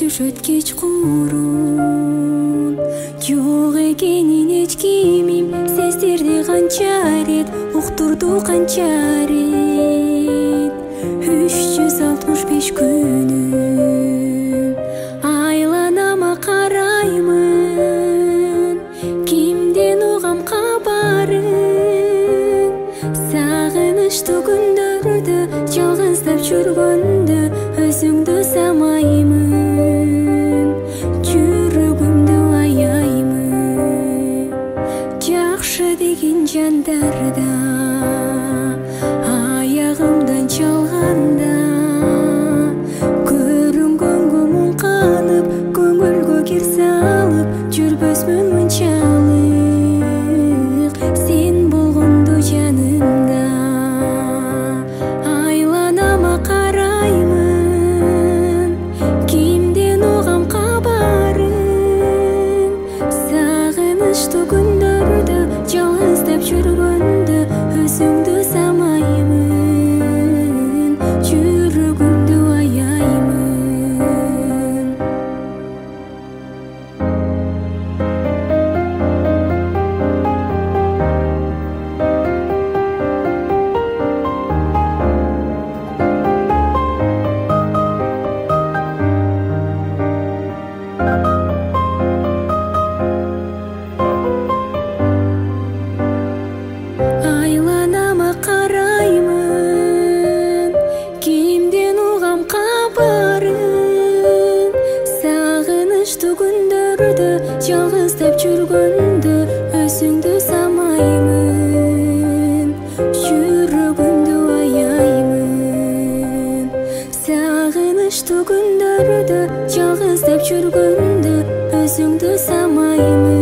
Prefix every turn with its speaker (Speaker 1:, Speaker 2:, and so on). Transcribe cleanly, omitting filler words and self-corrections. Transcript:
Speaker 1: түшөт кечкурун. Жок экенин эч кимим сездирди канча рет, уктурду канча рет. 365 күнүм айланама караймын, кимден угам кабарын. Сагынычтуу күндөрдө жалгыздап жүргөндө өзүңдү самаймын, жүрөгүмдү аяймын. Жакшы деген жандарда аягымдан чалганда, көрүнгөнгө муң канып, көңүлгө кир салып, жүрбөсмүн мынчалык сен болгондо жанымда. Айланама караймын, кимден угам кабарын. Сагынычтуу күндөрдө жалгыздап жүргөндө өзүңдү самаймын, жүрөгүмдү аяймын. Айланама караймын, кимден угам кабарын. Сагынычтуу күндөрдө жалгыздап жүргөндө өзүңдү самаймын, жүрөгүмдү аяймын. Сагынычтуу күндөрдө жалгыздап жүргөндө өзүңдү самаймын.